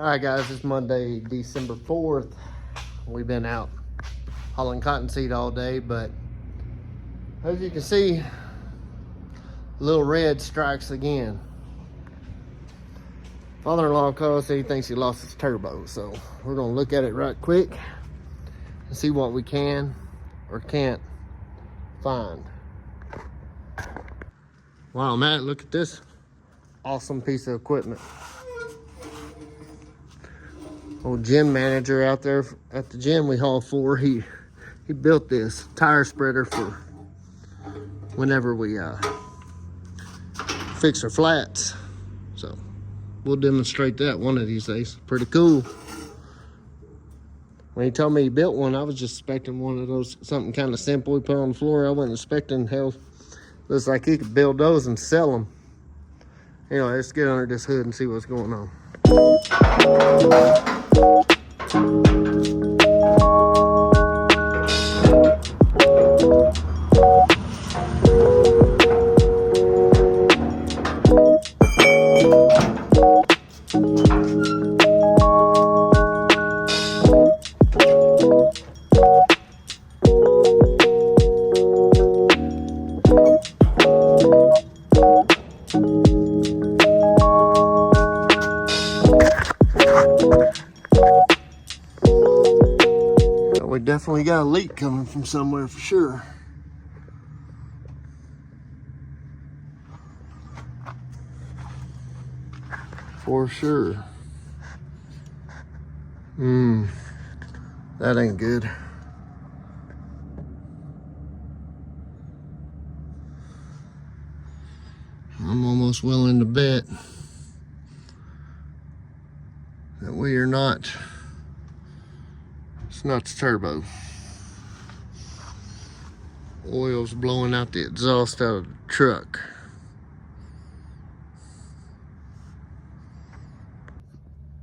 Alright guys, it's Monday, December 4th. We've been out hauling cottonseed all day, but as you can see, little red strikes again. Father-in-law calls, he thinks he lost his turbo, so we're gonna look at it right quick and see what we can or can't find. Wow, Matt, look at this awesome piece of equipment. Old gym manager out there at the gym we haul for, he built this tire spreader for whenever we fix our flats. So we'll demonstrate that one of these days. Pretty cool. When he told me he built one, I was just expecting one of those, something kind of simple we put on the floor. I wasn't expecting, hell, looks like he could build those and sell them. Anyway, let's get under this hood and see what's going on. We definitely got a leak coming from somewhere for sure. For sure. That ain't good. I'm almost willing to bet that we are not. It's not the turbo. Oil's blowing out the exhaust out of the truck.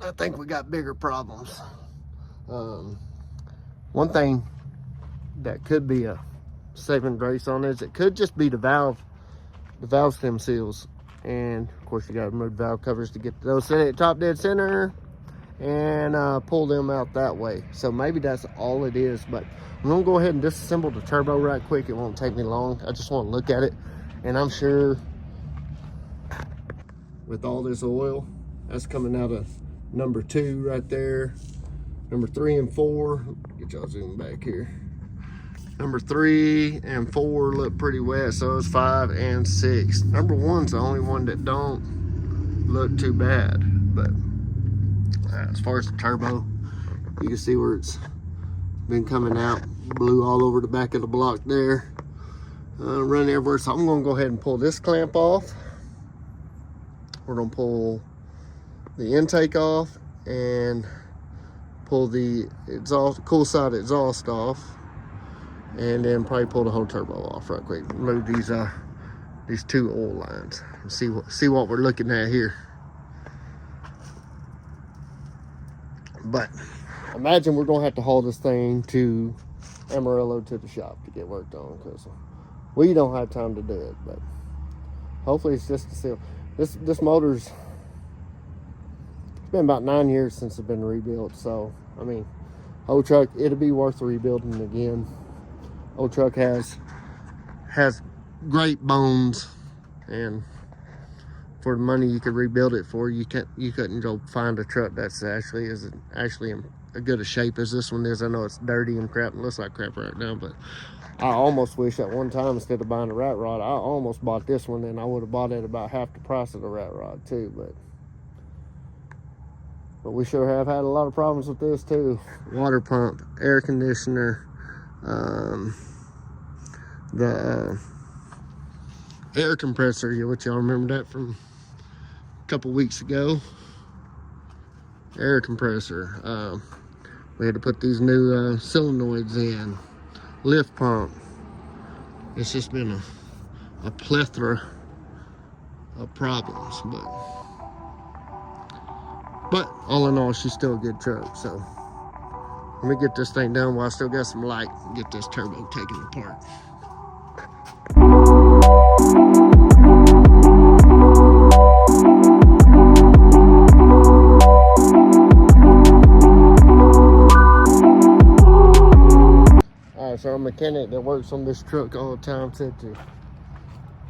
I think we got bigger problems. One thing that could be a saving grace on this, it could just be the valve stem seals. And of course you gotta remove valve covers to get those set at top dead center and pull them out that way. So maybe that's all it is, but I'm gonna go ahead and disassemble the turbo right quick. It won't take me long. I just want to look at it, and I'm sure with all this oil that's coming out of number 2 right there, number 3 and 4, get y'all zoom back here, number 3 and 4 look pretty wet, so it's 5 and 6. Number 1's the only one that don't look too bad, but as far as the turbo, you can see where it's been coming out, blue all over the back of the block there, running everywhere. So I'm gonna go ahead and pull this clamp off. We're gonna pull the intake off and pull the exhaust, cool side exhaust off, and then probably pull the whole turbo off right quick. Remove these 2 oil lines and see what we're looking at here. But imagine we're gonna have to haul this thing to Amarillo to the shop to get worked on, because we don't have time to do it. But hopefully it's just a seal. This motor's, it's been about 9 years since it's been rebuilt, so I mean, old truck, it'll be worth rebuilding again. Old truck has great bones, and for the money you could rebuild it for, you couldn't go find a truck that's actually in as good a shape as this one is. I know it's dirty and crap and looks like crap right now, but I almost wish at one time, instead of buying a rat rod, I almost bought this one, and I would have bought it about half the price of the rat rod too. But we sure have had a lot of problems with this too. Water pump, air conditioner, the air compressor, which y'all remember that from a couple weeks ago. Air compressor. We had to put these new solenoids in. Lift pump. It's just been a plethora of problems, but all in all, she's still a good truck. So let me get this thing done while I still got some light and get this turbo taken apart. Viltox, our mechanic that works on this truck all the time, said to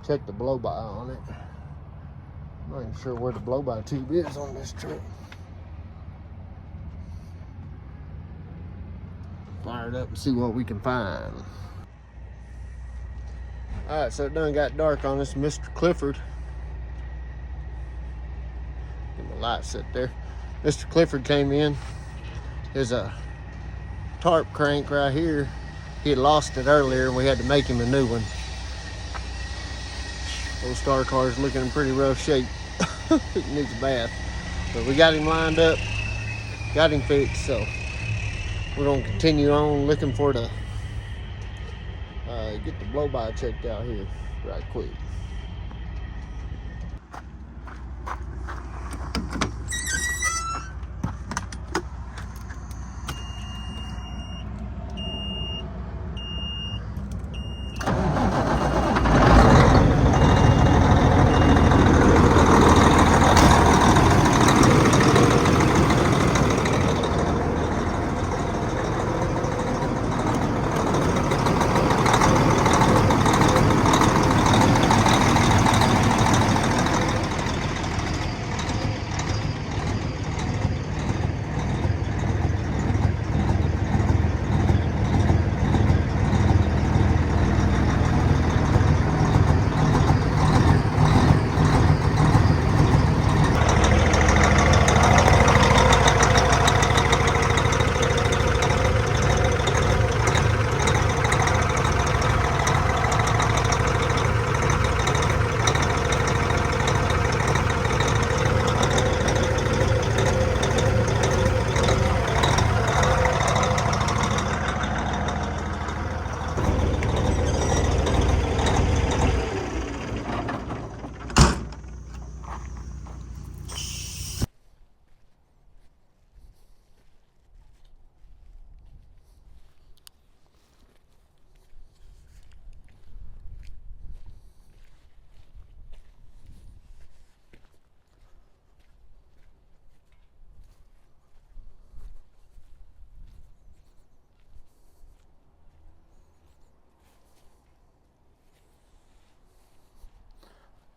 check the blow-by on it. I'm not even sure where the blow-by tube is on this truck. Fire it up and see what we can find. Alright, so it done got dark on us. Mr. Clifford. Get my light set there. Mr. Clifford came in. There's a tarp crank right here. He had lost it earlier and we had to make him a new one. Old star car's looking in pretty rough shape. It needs a bath. But we got him lined up, got him fixed, so we're gonna continue on looking for the get the blow-by checked out here right quick.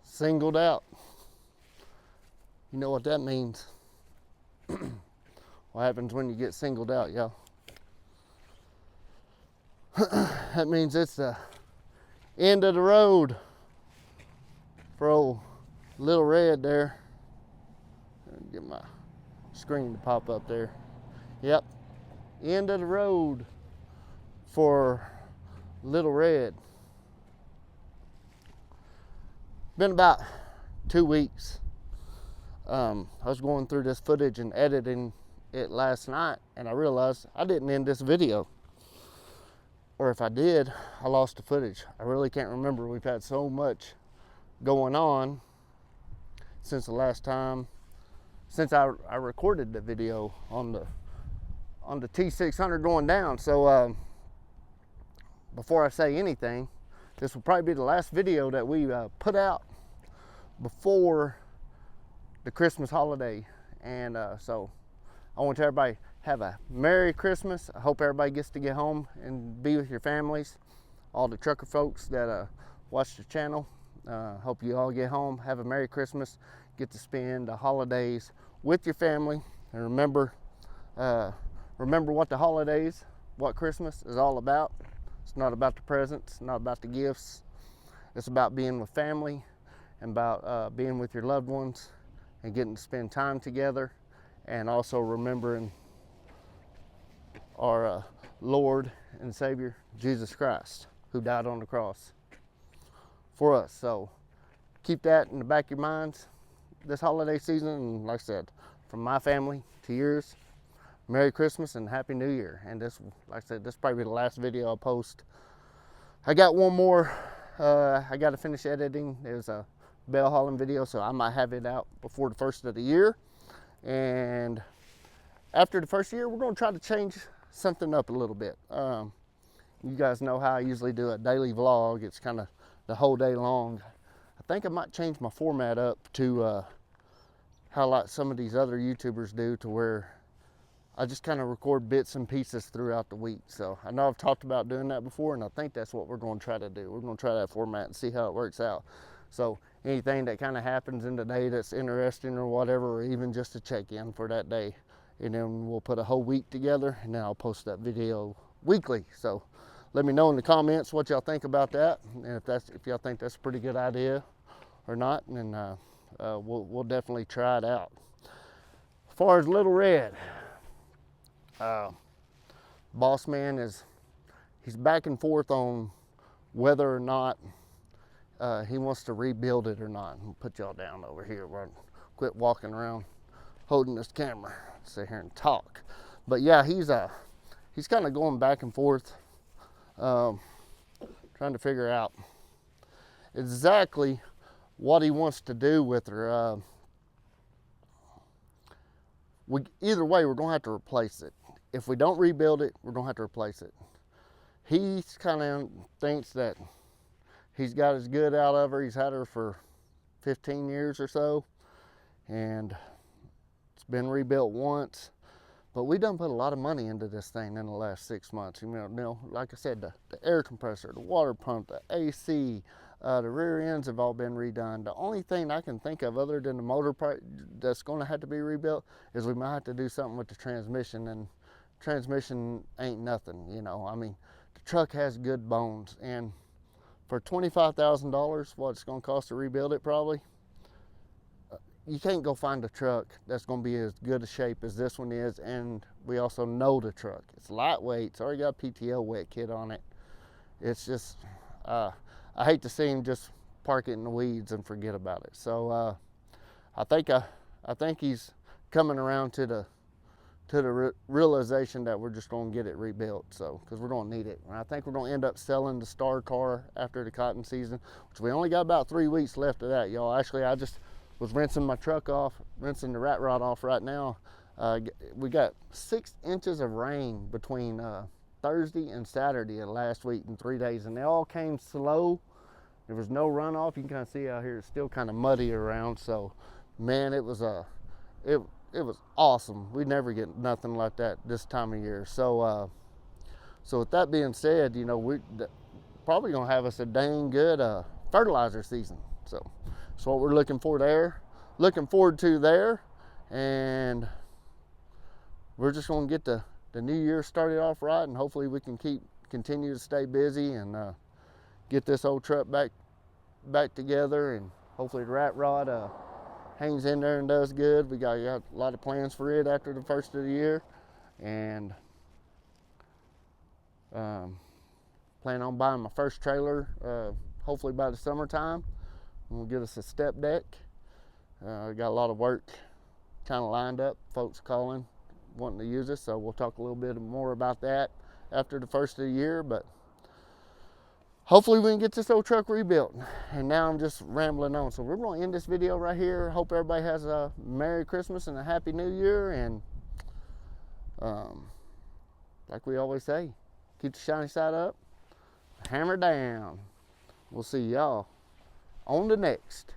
Singled out. You know what that means. What happens when you get singled out, y'all? That means it's the end of the road for old Little Red there. Get my screen to pop up there. Yep, end of the road for Little Red. Been about 2 weeks. I was going through this footage and editing it last night, and I realized I didn't end this video. Or if I did, I lost the footage. I really can't remember. We've had so much going on since the last time, since I recorded the video on the T600 going down. So before I say anything, this will probably be the last video that we put out before the Christmas holiday. And so I want everybody have a Merry Christmas. I hope everybody gets to get home and be with your families. All the trucker folks that watch the channel, hope you all get home, have a Merry Christmas, get to spend the holidays with your family. And remember what the holidays, what Christmas is all about. It's not about the presents, not about the gifts. It's about being with family and about being with your loved ones and getting to spend time together, and also remembering our Lord and Savior, Jesus Christ, who died on the cross for us. So keep that in the back of your minds this holiday season. And like I said, from my family to yours, Merry Christmas and Happy New Year. And this, like I said, this will probably be the last video I'll post. I got one more I got to finish editing. There's a bell hauling video, so I might have it out before the first of the year. And after the first year, we're going to try to change something up a little bit. You guys know how I usually do a daily vlog. It's kind of the whole day long. I think I might change my format up to how like some of these other YouTubers do, to where I just kind of record bits and pieces throughout the week. So I know I've talked about doing that before, and I think that's what we're going to try to do. We're going to try that format and see how it works out. So anything that kind of happens in the day that's interesting or whatever, or even just a check-in for that day, and then we'll put a whole week together, and then I'll post that video weekly. So let me know in the comments what y'all think about that, and if y'all think that's a pretty good idea or not, and we'll definitely try it out. As far as Little Red, boss man he's back and forth on whether or not he wants to rebuild it or not. I'll put y'all down over here where I quit walking around holding this camera, sit here and talk. But yeah, he's kind of going back and forth, trying to figure out exactly what he wants to do with her. Either way, we're gonna have to replace it. If we don't rebuild it, we're gonna have to replace it. He kind of thinks that he's got as good out of her. He's had her for 15 years or so, and it's been rebuilt once. But we done put a lot of money into this thing in the last 6 months. You know, like I said, the air compressor, the water pump, the AC, the rear ends have all been redone. The only thing I can think of other than the motor part that's going to have to be rebuilt is we might have to do something with the transmission, and transmission ain't nothing, you know. I mean, the truck has good bones, and for $25,000, what it's going to cost to rebuild it probably, you can't go find a truck that's going to be as good a shape as this one is. And we also know the truck. It's lightweight. It's already got a PTO wet kit on it. It's just, I hate to see him just park it in the weeds and forget about it. So I think he's coming around to the realization that we're just going to get it rebuilt. So, because we're going to need it. And I think we're going to end up selling the Star car after the cotton season, which we only got about 3 weeks left of that, y'all. Actually, I just was rinsing my truck off, rinsing the rat rod off right now. We got 6 inches of rain between Thursday and Saturday of last week in 3 days, and they all came slow. There was no runoff. You can kind of see out here it's still kind of muddy around. So, man, it was awesome. We never get nothing like that this time of year. So, so with that being said, you know, we're probably gonna have us a dang good fertilizer season. So that's what we're looking forward to there, and we're just gonna get the new year started off right, and hopefully we can continue to stay busy and get this old truck back together, and hopefully the rat rod hangs in there and does good. We got a lot of plans for it after the first of the year, and plan on buying my first trailer hopefully by the summertime. We'll get us a step deck. Got a lot of work kind of lined up, folks calling, wanting to use us, so we'll talk a little bit more about that after the first of the year. But hopefully we can get this old truck rebuilt. And now I'm just rambling on, so we're going to end this video right here. Hope everybody has a Merry Christmas and a Happy New Year, and like we always say, keep the shiny side up, hammer down. We'll see y'all on the next